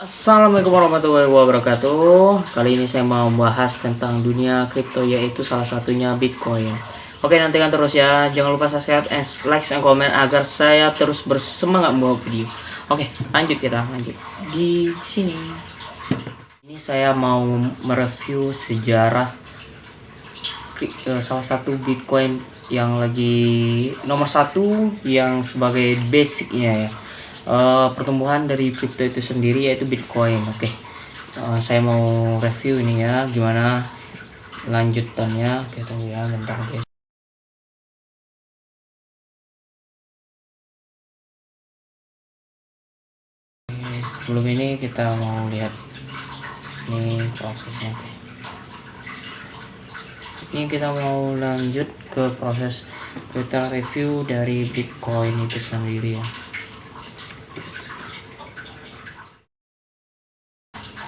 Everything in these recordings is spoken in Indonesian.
Assalamualaikum warahmatullahi wabarakatuh. Kali ini saya mau membahas tentang dunia kripto, yaitu salah satunya Bitcoin. Oke, nantikan terus ya. Jangan lupa subscribe, like, dan komen agar saya terus bersemangat membuat video. Oke, lanjut di sini. Ini saya mau mereview sejarah salah satu Bitcoin yang lagi nomor satu, yang sebagai basicnya ya. Pertumbuhan dari kripto itu sendiri, yaitu Bitcoin. Oke, saya mau review ini ya, gimana lanjutannya. Oke, tunggu ya bentar guys. Sebelum ini kita mau lihat ini prosesnya. Oke, ini kita mau lanjut ke proses kita review dari Bitcoin itu sendiri ya.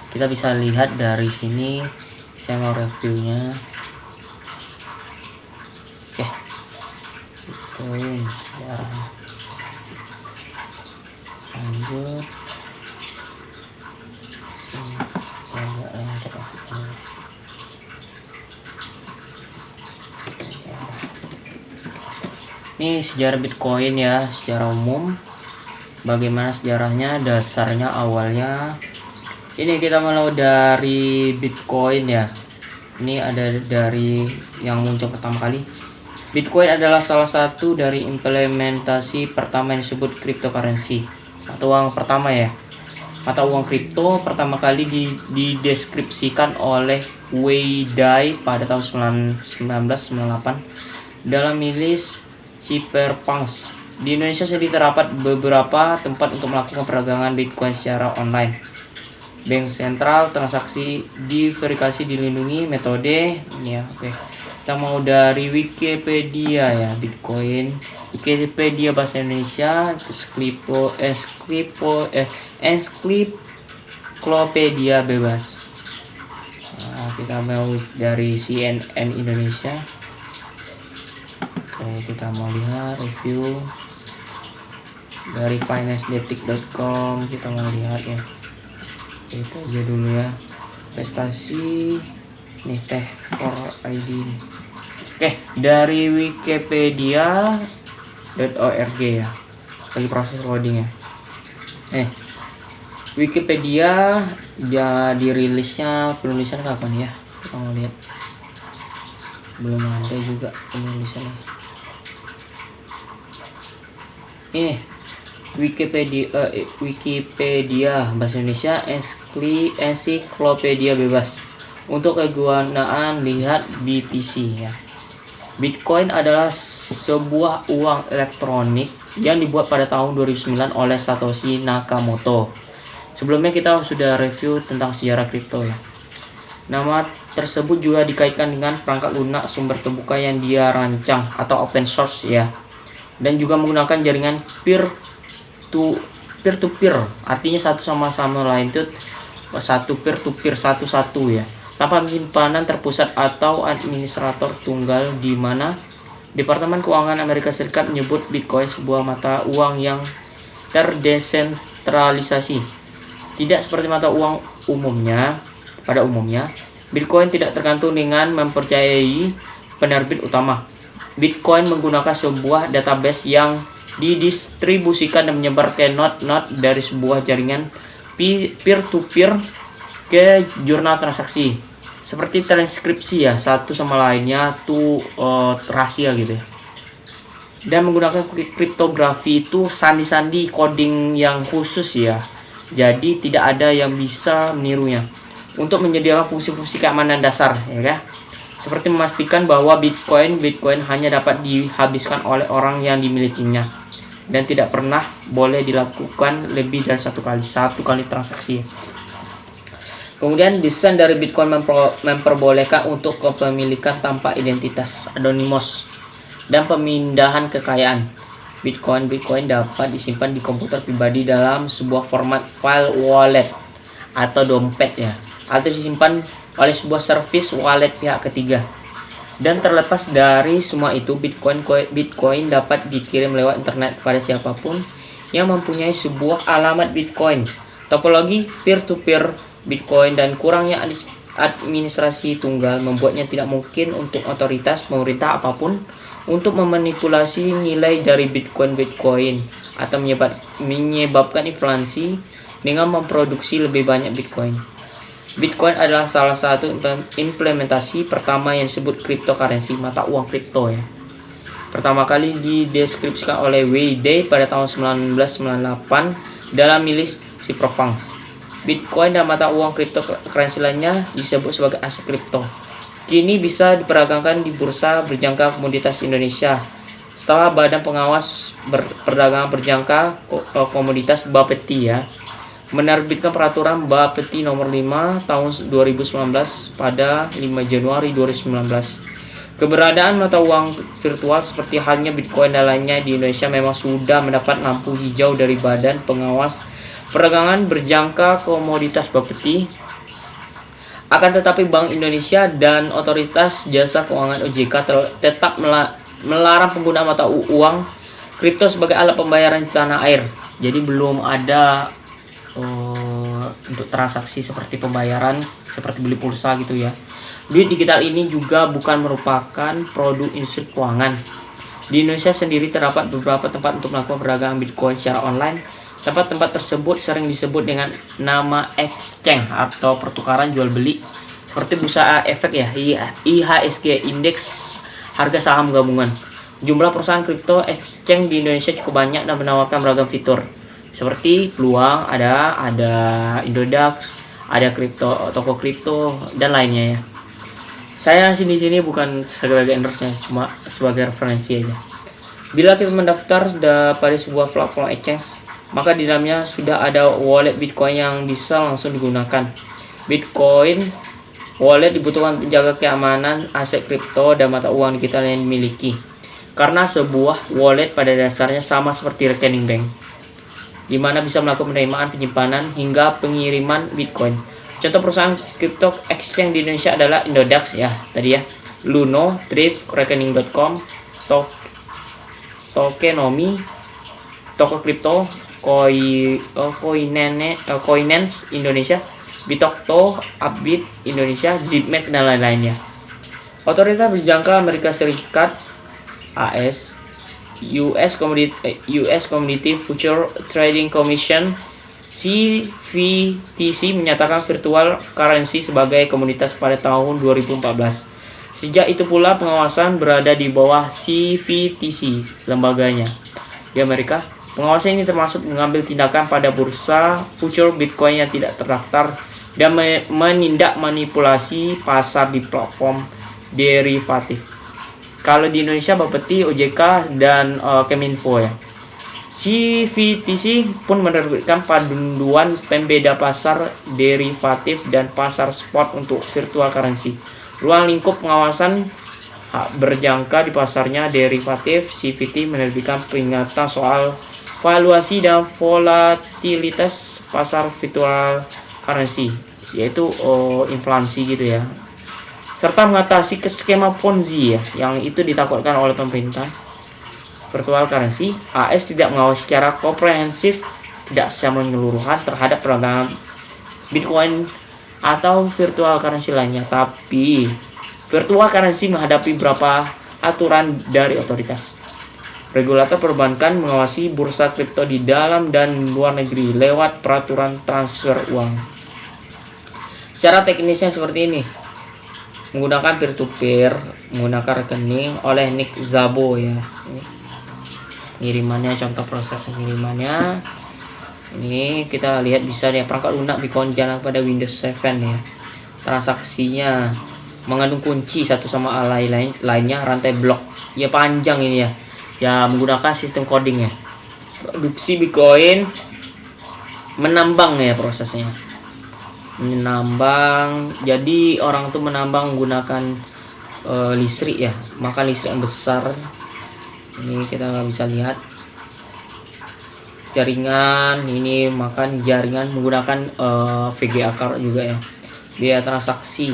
Kita bisa lihat dari sini, saya mau reviewnya. Oke, Bitcoin sejarah. Lanjut. Ini sejarah Bitcoin ya, secara umum. Bagaimana sejarahnya, dasarnya, awalnya. Ini kita mulai dari Bitcoin ya. Ini ada dari yang muncul pertama kali. Bitcoin adalah salah satu dari implementasi pertama yang disebut cryptocurrency atau uang pertama ya. Mata uang kripto pertama kali dideskripsikan oleh Wei Dai pada tahun 1998 dalam rilis Cypherpunks. Di Indonesia sudah terdapat beberapa tempat untuk melakukan perdagangan Bitcoin secara online. Bank sentral, transaksi diverifikasi dilindungi, metode ini ya. Oke, kita mau dari Wikipedia ya. Bitcoin, Wikipedia bahasa Indonesia, ensiklopedia bebas. Nah, kita mau dari CNN Indonesia. Oke, kita mau lihat review dari financedetik.com. Kita mau lihat ya, itu aja dulu ya. Prestasi nih, tech4id. Oke, dari wikipedia.org ya, lagi proses loading ya. Wikipedia ya, dirilisnya penulisan kapan ya, kita mau lihat. Belum ada juga penulisannya. Ini Wikipedia bahasa Indonesia, ensiklopedia bebas. Untuk kegunaan, lihat BTC ya. Bitcoin adalah sebuah uang elektronik yang dibuat pada tahun 2009 oleh Satoshi Nakamoto. Sebelumnya kita sudah review tentang sejarah kripto ya. Nama tersebut juga dikaitkan dengan perangkat lunak sumber terbuka yang dia rancang atau open source ya. Dan juga menggunakan jaringan peer to peer, artinya satu sama lain, itu satu peer to peer, satu ya, tanpa penyimpanan terpusat atau administrator tunggal, di mana Departemen Keuangan Amerika Serikat menyebut Bitcoin sebuah mata uang yang terdesentralisasi. Tidak seperti mata uang umumnya. Pada umumnya, Bitcoin tidak tergantung dengan mempercayai penerbit utama. Bitcoin menggunakan sebuah database yang didistribusikan dan menyebar ke node dari sebuah jaringan peer-to-peer ke jurnal transaksi, seperti transkripsi ya, satu sama lainnya tuh rahasia gitu ya. Dan menggunakan kriptografi itu sandi-sandi coding yang khusus ya, jadi tidak ada yang bisa menirunya, untuk menyediakan fungsi-fungsi keamanan dasar ya kan, seperti memastikan bahwa Bitcoin hanya dapat dihabiskan oleh orang yang dimilikinya dan tidak pernah boleh dilakukan lebih dari satu kali transaksi. Kemudian desain dari Bitcoin memperbolehkan untuk kepemilikan tanpa identitas anonymous dan pemindahan kekayaan. Bitcoin dapat disimpan di komputer pribadi dalam sebuah format file wallet atau dompet ya, atau disimpan oleh sebuah service wallet pihak ketiga. Dan terlepas dari semua itu, Bitcoin dapat dikirim lewat internet kepada siapapun yang mempunyai sebuah alamat Bitcoin Topologi peer-to-peer Bitcoin dan kurangnya administrasi tunggal membuatnya tidak mungkin untuk otoritas pemerintah apapun untuk memanipulasi nilai dari Bitcoin atau menyebabkan inflasi dengan memproduksi lebih banyak Bitcoin. Bitcoin adalah salah satu implementasi pertama yang disebut cryptocurrency, mata uang kripto ya. Pertama kali dideskripsikan oleh Wei Dai pada tahun 1998 dalam rilis Cypherpunks. Bitcoin dan mata uang cryptocurrency lainnya disebut sebagai aset kripto. Kini bisa diperdagangkan di bursa berjangka komoditas Indonesia setelah Badan Pengawas Perdagangan Berjangka Komoditas Bapeti ya menerbitkan peraturan Bapeti nomor 5 tahun 2019 pada 5 Januari 2019. Keberadaan mata uang virtual seperti halnya Bitcoin dan lainnya di Indonesia memang sudah mendapat lampu hijau dari Badan Pengawas Perdagangan Berjangka Komoditas Bapeti. Akan tetapi Bank Indonesia dan Otoritas Jasa Keuangan OJK tetap melarang penggunaan mata uang kripto sebagai alat pembayaran di tanah air. Jadi belum ada untuk transaksi seperti pembayaran seperti beli pulsa gitu ya. Duit digital ini juga bukan merupakan produk instrumen keuangan. Di Indonesia sendiri terdapat beberapa tempat untuk melakukan perdagangan Bitcoin secara online. Tempat-tempat tersebut sering disebut dengan nama exchange atau pertukaran jual beli seperti bursa efek ya, IHSG, indeks harga saham gabungan. Jumlah perusahaan kripto exchange di Indonesia cukup banyak dan menawarkan beragam fitur seperti peluang, ada Indodax, ada kripto, toko kripto dan lainnya ya. Saya sini bukan sebagai endorse-nya, cuma sebagai referensi aja. Bila kita mendaftar pada sebuah platform exchange, maka di dalamnya sudah ada wallet Bitcoin yang bisa langsung digunakan. Bitcoin wallet dibutuhkan untuk menjaga keamanan aset kripto dan mata uang digital yang dimiliki. Karena sebuah wallet pada dasarnya sama seperti rekening bank, di mana bisa melakukan penerimaan, penyimpanan, hingga pengiriman Bitcoin. Contoh perusahaan crypto exchange di Indonesia adalah Indodax ya, tadi ya, Luno, Thrift, Rekening.com, Tokenomics, Toko Kripto, Coinance Indonesia, Bitokto, Upbit Indonesia, Zipmek dan lain-lainnya. Otoritas Berjangka Amerika Serikat (AS), US Commodity Future Trading Commission (CFTC) menyatakan virtual currency sebagai komoditas pada tahun 2014. Sejak itu pula pengawasan berada di bawah CFTC, lembaganya di Amerika. Pengawasan ini termasuk mengambil tindakan pada bursa future Bitcoin yang tidak terdaftar dan menindak manipulasi pasar di platform derivatif. Kalau di Indonesia Bapeti, OJK dan Keminfo ya. CFTC pun menerbitkan panduan pembeda pasar derivatif dan pasar spot untuk virtual currency. Ruang lingkup pengawasan hak berjangka di pasarnya derivatif. CFTC menerbitkan peringatan soal valuasi dan volatilitas pasar virtual currency, yaitu inflasi gitu ya, serta mengatasi skema Ponzi ya, yang itu ditakutkan oleh pemerintah. Virtual currency, AS tidak mengawasi secara komprehensif, tidak secara menyeluruhan terhadap perdagangan Bitcoin atau virtual currency lainnya, tapi virtual currency menghadapi beberapa aturan dari otoritas. Regulator perbankan mengawasi bursa kripto di dalam dan luar negeri lewat peraturan transfer uang. Secara teknisnya seperti ini. Menggunakan peer-to-peer, menggunakan rekening oleh Nick Szabo ya. Pengirimannya, contoh proses pengirimannya. Ini kita lihat bisa ya, perangkat lunak Bitcoin jalan pada Windows 7 ya. Transaksinya mengandung kunci satu sama lainnya, rantai blok. Ya panjang ini ya. Ya menggunakan sistem coding ya. Produksi Bitcoin menambang ya prosesnya. Menambang, jadi orang tuh menambang menggunakan listrik ya, maka listrik yang besar. Ini kita nggak bisa lihat jaringan ini, makan jaringan menggunakan VGA card juga ya. Biaya transaksi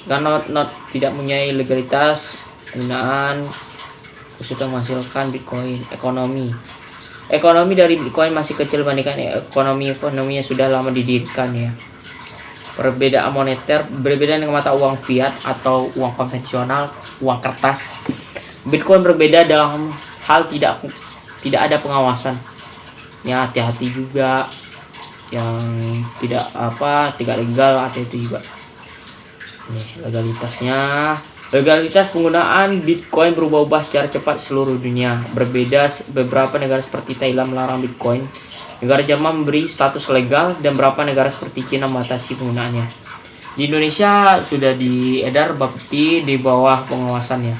karena not tidak mempunyai legalitas penggunaan khusus menghasilkan Bitcoin. Ekonomi Ekonomi dari Bitcoin masih kecil dibandingkan ekonominya sudah lama didirikan ya. Perbedaan moneter berbeda dengan mata uang fiat atau uang konvensional, uang kertas. Bitcoin berbeda dalam hal tidak ada pengawasan. Ya, hati-hati juga yang tidak legal, hati-hati juga. Nih, legalitas penggunaan Bitcoin berubah-ubah secara cepat seluruh dunia. Beberapa negara seperti Thailand melarang Bitcoin. Negara Jerman memberi status legal dan beberapa negara seperti Cina membatasi penggunaannya. Di Indonesia sudah diedar bapeti di bawah pengawasannya.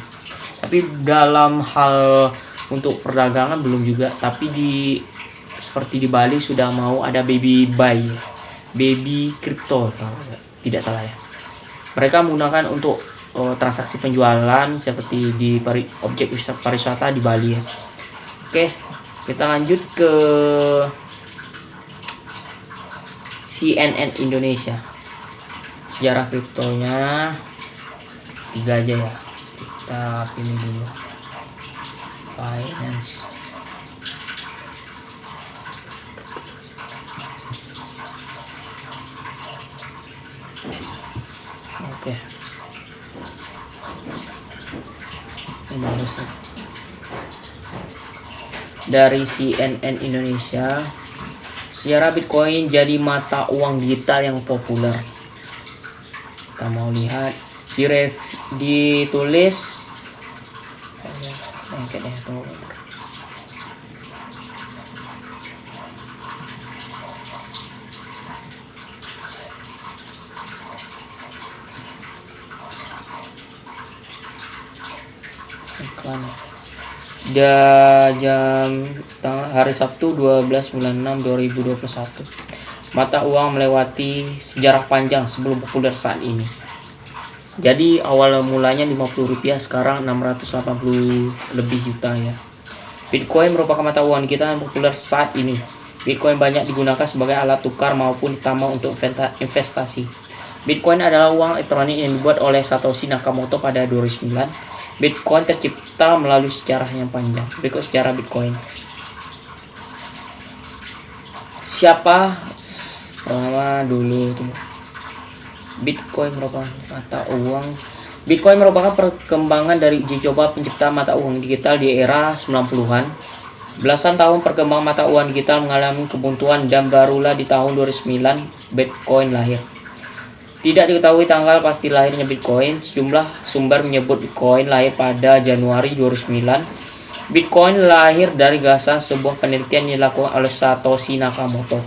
Tapi dalam hal untuk perdagangan belum juga. Tapi seperti di Bali sudah mau ada baby crypto kalau tidak salah ya. Mereka menggunakan untuk transaksi penjualan seperti di objek pariwisata di Bali ya. Oke, kita lanjut ke CNN Indonesia. Sejarah kriptonya 3 aja ya. Kita pilih dulu. Finance. Oke. Ini harusnya dari CNN Indonesia. Sejarah Bitcoin jadi mata uang digital yang populer. Kita mau lihat ditulis hari Sabtu 12/6/2021. Mata uang melewati sejarah panjang sebelum populer saat ini. Jadi awal mulanya Rp50, sekarang 680 lebih juta ya. Bitcoin merupakan mata uang digital yang populer saat ini. Bitcoin banyak digunakan sebagai alat tukar maupun utama untuk investasi. Bitcoin adalah uang elektronik yang dibuat oleh Satoshi Nakamoto pada 2009. Bitcoin tercipta melalui sejarah yang panjang. Berikut sejarah Bitcoin. Siapa pertama dulu itu? Bitcoin merupakan mata uang. Bitcoin merupakan perkembangan dari uji coba pencipta mata uang digital di era 90-an. Belasan tahun perkembangan mata uang digital mengalami kebuntuan dan barulah di tahun 2009 Bitcoin lahir. Tidak diketahui tanggal pasti lahirnya Bitcoin. Sejumlah sumber menyebut Bitcoin lahir pada Januari 2009. Bitcoin lahir dari gagasan sebuah penelitian yang dilakukan oleh Satoshi Nakamoto.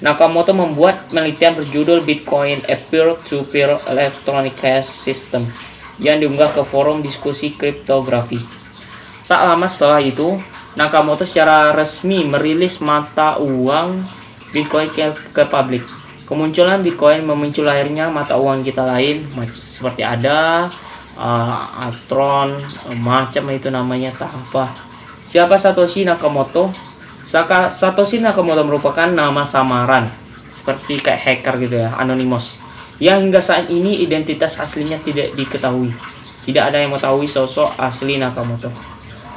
Nakamoto membuat penelitian berjudul Bitcoin a Peer-to-Peer Electronic Cash System yang diunggah ke forum diskusi kriptografi. Tak lama setelah itu, Nakamoto secara resmi merilis mata uang Bitcoin ke publik. Kemunculan Bitcoin memicu lahirnya mata uang kita lain seperti ada Atron, macam itu namanya tak apa. Siapa Satoshi Nakamoto? Satoshi Nakamoto merupakan nama samaran seperti kayak hacker gitu ya, anonymous, yang hingga saat ini identitas aslinya tidak diketahui. Tidak ada yang mengetahui sosok asli Nakamoto.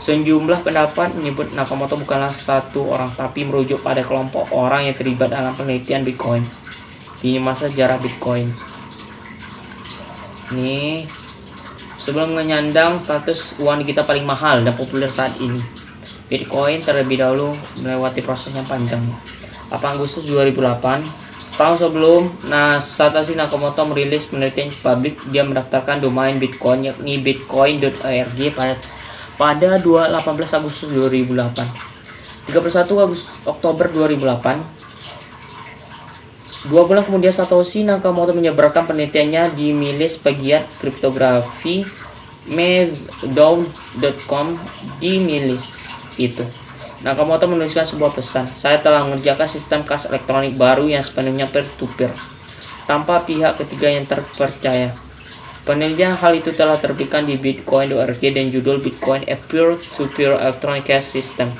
Sejumlah pendapat menyebut Nakamoto bukanlah satu orang tapi merujuk pada kelompok orang yang terlibat dalam penelitian Bitcoin di masa sejarah Bitcoin. Ini sebelum menyandang status uang digital paling mahal dan populer saat ini, Bitcoin terlebih dahulu melewati proses yang panjang. 8 Agustus 2008, setahun sebelum Satoshi Nakamoto merilis penelitian ke publik, dia mendaftarkan domain Bitcoin yakni bitcoin.org pada 18 Agustus 2008. 31 Oktober 2008, 2 bulan kemudian Satoshi Nakamoto menyebarkan penelitiannya di milis pegiat kriptografi Mezdown.com. Di milis itu, Nakamoto menuliskan sebuah pesan, "Saya telah mengerjakan sistem kas elektronik baru yang sepenuhnya peer-to-peer, tanpa pihak ketiga yang terpercaya." Penelitian hal itu telah terbitkan di bitcoin.org dan judul Bitcoin a Peer-to-Peer Electronic Cash System.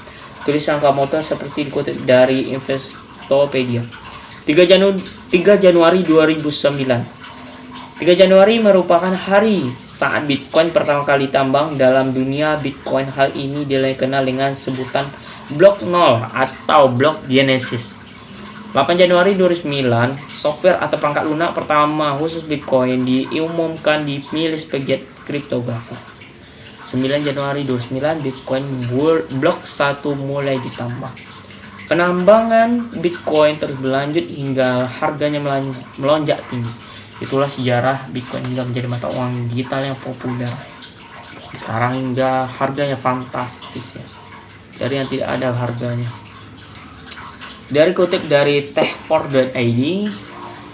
Tulis Nakamoto seperti dikutip dari Investopedia. 3 Januari 2009. 3 Januari merupakan hari saat Bitcoin pertama kali tambang dalam dunia Bitcoin. Hal ini dikenal dengan sebutan Blok 0 atau blok Genesis. 8 Januari 2009, software atau perangkat lunak pertama khusus Bitcoin diumumkan di milis pegiat kriptografi. 9 Januari 2009, Bitcoin blok 1 mulai ditambah. Penambangan Bitcoin terus berlanjut hingga harganya melonjak tinggi. Itulah sejarah Bitcoin hingga menjadi mata uang digital yang populer. Sekarang hingga harganya fantastis ya. Dari yang tidak ada harganya. Dari kutip dari tech4.id,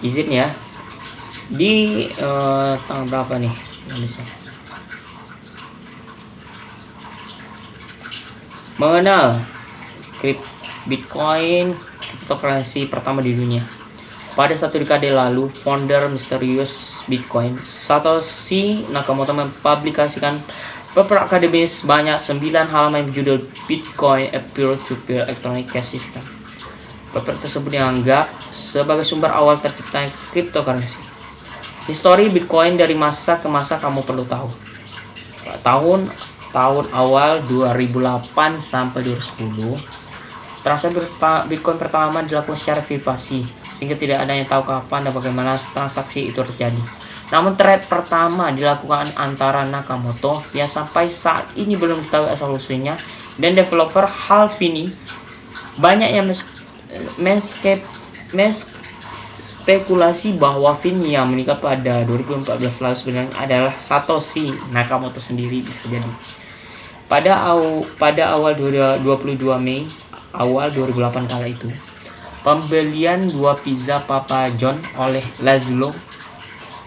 izin ya, di tanggal berapa nih Indonesia? Mengenal Bitcoin, kriptokurrensi pertama di dunia. Pada 1 dekade lalu, founder misterius Bitcoin, Satoshi Nakamoto, mempublikasikan paper akademis banyak 9 halaman berjudul Bitcoin, a Peer-to-Peer Electronic Cash System. Paper tersebut dianggap sebagai sumber awal terciptanya cryptocurrency. Histori Bitcoin dari masa ke masa kamu perlu tahu. Tahun awal 2008 sampai 2010, transaksi Bitcoin pertama dilakukan secara privasi, sehingga tidak ada yang tahu kapan dan bagaimana transaksi itu terjadi. Namun thread pertama dilakukan antara Nakamoto yang sampai saat ini belum tahu asal-usulnya dan developer Hal Finney. Banyak yang spekulasi bahwa Finney yang menikah pada 2014 lalu sebenarnya adalah Satoshi Nakamoto sendiri. Bisa jadi pada awal 22 Mei awal 2008 kala itu, pembelian 2 pizza Papa John oleh Laszlo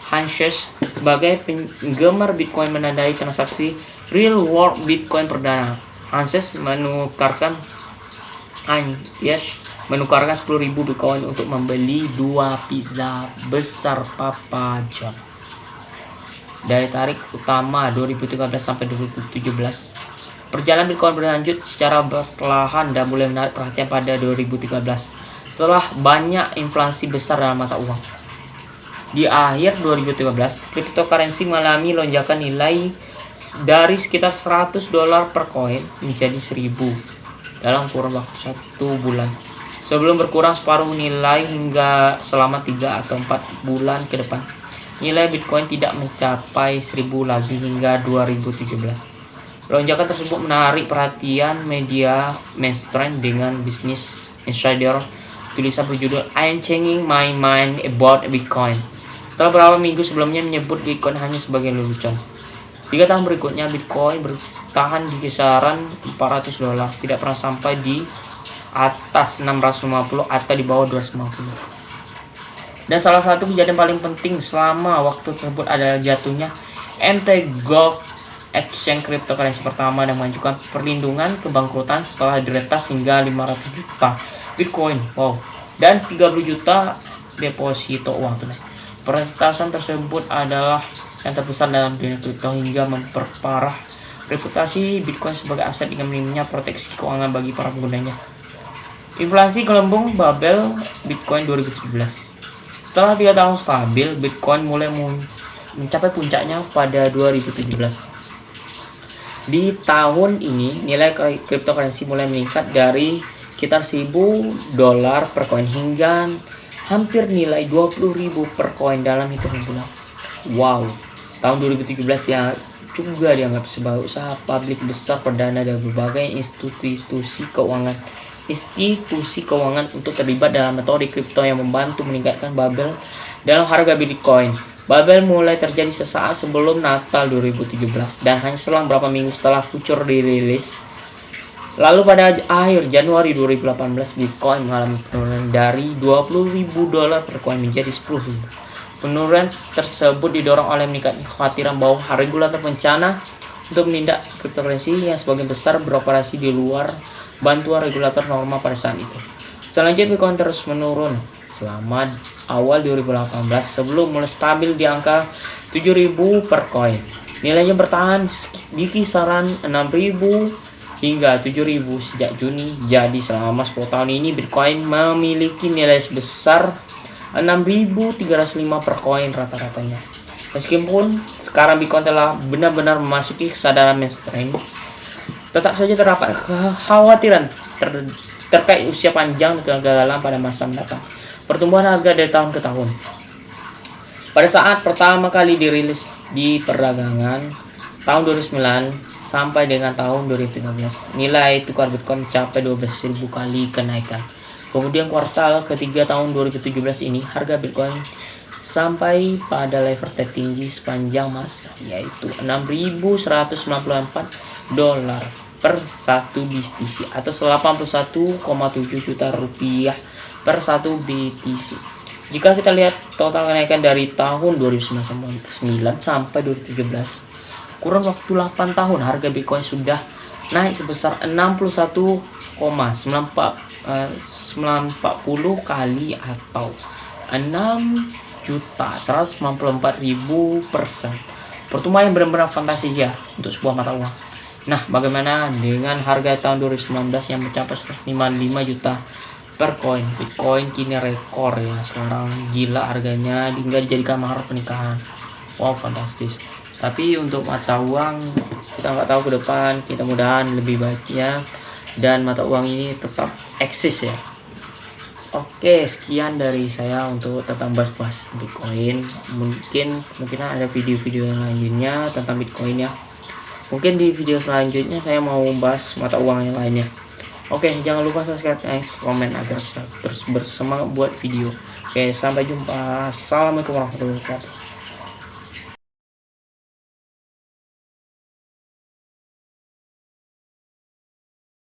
Hanses sebagai penggemar Bitcoin menandai transaksi real world Bitcoin perdana. Hanses menukarkan 10.000 Bitcoin untuk membeli 2 pizza besar Papa John. Dari tarik utama 2013 sampai 2017, perjalanan Bitcoin berlanjut secara perlahan dan mulai menarik perhatian pada 2013 setelah banyak inflasi besar dalam mata uang. Di akhir 2013, cryptocurrency mengalami lonjakan nilai dari sekitar $100 per koin menjadi 1.000 dalam kurun waktu 1 bulan, sebelum berkurang separuh nilai hingga selama 3 atau 4 bulan ke depan. Nilai Bitcoin tidak mencapai 1.000 lagi hingga 2017. Lonjakan tersebut menarik perhatian media mainstream dengan Business Insider tulisan berjudul "I'm changing my mind about Bitcoin." Setelah beberapa minggu sebelumnya menyebut Bitcoin hanya sebagai lelucon. 3 tahun berikutnya Bitcoin bertahan di kisaran $400, tidak pernah sampai di atas 650 atau di bawah 250. Dan salah satu kejadian paling penting selama waktu tersebut adalah jatuhnya Mt. Gox exchange cryptocurrency pertama dan mengajukan perlindungan kebangkrutan setelah diretas hingga 500 juta Bitcoin, dan 30 juta deposito uang tunai. Peretasan tersebut adalah yang terbesar dalam dunia kripto hingga memperparah reputasi Bitcoin sebagai aset dengan minimnya proteksi keuangan bagi para penggunanya. Inflasi gelembung Babel Bitcoin 2017. Setelah 3 tahun stabil, Bitcoin mulai mencapai puncaknya pada 2017. Di tahun ini, nilai cryptocurrency mulai meningkat dari sekitar $1.000 per koin hingga hampir nilai 20.000 per koin dalam hitungan bulan. Wow, tahun 2017 dia juga dianggap sebagai usaha publik besar perdana dari berbagai institusi keuangan untuk terlibat dalam metode kripto yang membantu meningkatkan bubble dalam harga Bitcoin. Bubble mulai terjadi sesaat sebelum Natal 2017 dan hanya selang beberapa minggu setelah future dirilis. Lalu pada akhir Januari 2018, Bitcoin mengalami penurunan dari $20.000 per koin menjadi 10.000. Penurunan tersebut didorong oleh meningkatnya kekhawatiran bahwa regulator berencana untuk menindak cryptocurrency yang sebagian besar beroperasi di luar bantuan regulator normal pada saat itu. Selanjutnya Bitcoin terus menurun selama awal 2018 sebelum mulai stabil di angka 7.000 per koin. Nilainya bertahan di kisaran 6.000 hingga 7.000 sejak Juni. Jadi selama 10 tahun ini Bitcoin memiliki nilai sebesar 6.305 per koin rata-ratanya. Meskipun sekarang Bitcoin telah benar-benar memasuki kesadaran mainstream, tetap saja terdapat kekhawatiran terkait usia panjang dan kegagalan pada masa mendatang. Pertumbuhan harga dari tahun ke tahun. Pada saat pertama kali dirilis di perdagangan tahun 2009 sampai dengan tahun 2013, nilai tukar Bitcoin mencapai 12.000 kali kenaikan. Kemudian kuartal ketiga tahun 2017 ini, harga Bitcoin sampai pada level tertinggi sepanjang masa, yaitu 6.194 dolar per satu BTC atau 81,7 juta rupiah per satu BTC. Jika kita lihat total kenaikan dari tahun 2009 sampai 2017, kurang waktu 8 tahun harga Bitcoin sudah naik sebesar 61,940 kali atau 6.194.000%. Pertumbuhan yang benar-benar fantasi ya untuk sebuah mata uang. Nah, bagaimana dengan harga tahun 2019 yang mencapai 155 juta per koin? Bitcoin kini rekor ya, sekarang gila harganya hingga dijadikan mahar pernikahan. Wow, fantastis. Tapi untuk mata uang kita nggak tahu ke depan, kita mudahan lebih baik ya, dan mata uang ini tetap eksis ya. Oke, sekian dari saya untuk tentang bahas-bahas Bitcoin. Mungkin ada video-video yang lainnya tentang Bitcoin ya. Mungkin di video selanjutnya saya mau bahas mata uang yang lainnya. Oke, jangan lupa subscribe, like, komen agar terus bersemangat buat video. Oke, sampai jumpa. Assalamualaikum warahmatullahi wabarakatuh.